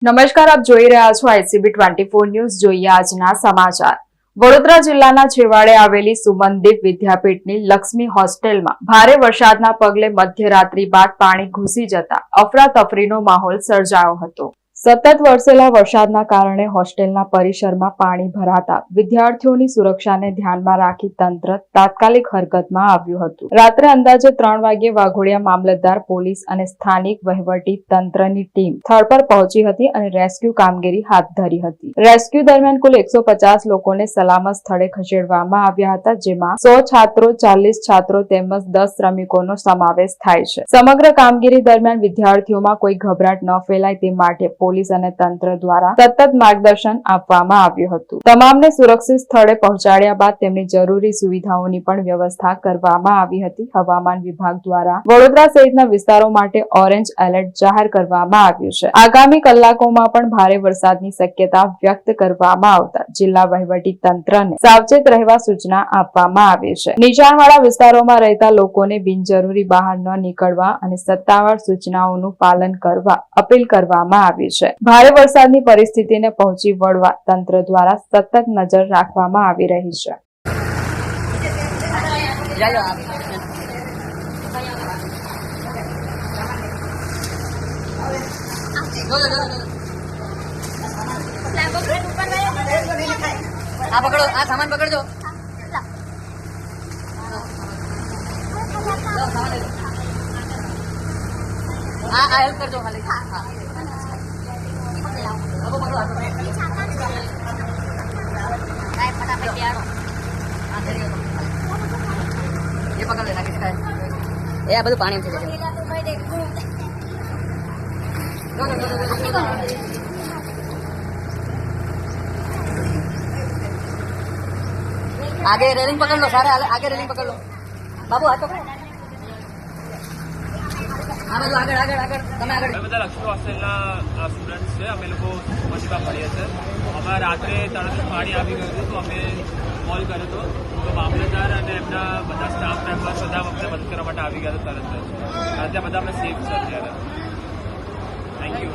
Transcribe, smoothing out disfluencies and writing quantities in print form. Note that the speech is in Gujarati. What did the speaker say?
નમસ્કાર, આપ જોઈ રહ્યા છો ICB 24 ન્યૂઝ. જોઈએ આજના સમાચાર. વડોદરા જિલ્લાના છેવાડે આવેલી સુમનદીપ વિદ્યાપીઠની લક્ષ્મી હોસ્ટેલમાં ભારે વરસાદના પગલે મધ્યરાત્રિ બાદ પાણી ઘૂસી જતા અફરાતફરીનો માહોલ સર્જાયો હતો. સતત વરસેલા વરસાદના કારણે હોસ્ટેલના પરિસરમાં પાણી ભરાતા વિદ્યાર્થીઓની સુરક્ષાને ધ્યાનમાં રાખી તંત્ર તાત્કાલિક હરકતમાં આવ્યું હતું. રાત્રે અંદાજે 3 વાગ્યે વાઘોડિયા મામલતદાર, પોલીસ અને સ્થાનિક વહીવટી તંત્રની ટીમ સ્થળ પર પહોંચી હતી અને રેસ્ક્યુ કામગીરી હાથ ધરી હતી. રેસ્ક્યુ દરમિયાન કુલ 150 લોકોને સલામત સ્થળે ખસેડવામાં આવ્યા હતા, જેમાં 100 છાત્રો, 40 છાત્રો તેમજ 10 શ્રમિકોનો સમાવેશ થાય છે. સમગ્ર કામગીરી દરમિયાન વિદ્યાર્થીઓમાં કોઈ ગભરાટ ન ફેલાય તે માટે પોલીસ અને તંત્ર દ્વારા સતત માર્ગદર્શન આપવામાં આવ્યું હતું. તમામને સુરક્ષિત સ્થળે પહોંચાડ્યા બાદ તેમની જરૂરી સુવિધાઓની પણ વ્યવસ્થા કરવામાં આવી હતી. હવામાન વિભાગ દ્વારા વડોદરા સહિતના વિસ્તારો માટે ઓરેન્જ એલર્ટ જાહેર કરવામાં આવ્યું છે. આગામી કલાકોમાં પણ ભારે વરસાદની શક્યતા વ્યક્ત કરવામાં આવતા જિલ્લા વહીવટી તંત્રને સાવચેત રહેવા સૂચના આપવામાં આવી છે. નીચાણવાળા વિસ્તારોમાં રહેતા લોકોને બિનજરૂરી બહાર ન નીકળવા અને સત્તાવાર સૂચનાઓનું પાલન કરવા અપીલ કરવામાં આવી છે. ભારે વરસાદની પરિસ્થિતિને પહોંચી વળવા તંત્ર દ્વારા સતત નજર રાખવામાં આવી રહી છે. આ પકડો, આ સામાન પકડજો. આ હેલ્પ કરજો ખાલી. હા એ આ બધું પાણી થઈ જશે. आगे रेलिंग पकड़ लो, सारे आगे रेलिंग पकड़ लो. बाबू हाथ पकड़ो. આગળ આગળ આગળ તમે આગળ. અમે બધા લક્ષ્મી હોસ્ટેલના સ્ટુડન્ટ છે. અમે લોકો મસીબા પડીએ છીએ. અમારે રાત્રે તરત પાણી આવી ગયું હતું, તો અમે કોલ કર્યો હતો. તો મામલતદાર અને એમના બધા સ્ટાફ મેમ્બર્સ બધા અમને મદદ કરવા માટે આવી ગયા હતા તરત જ. અત્યારે બધા અમે સેફ છે અત્યારે. Thank you.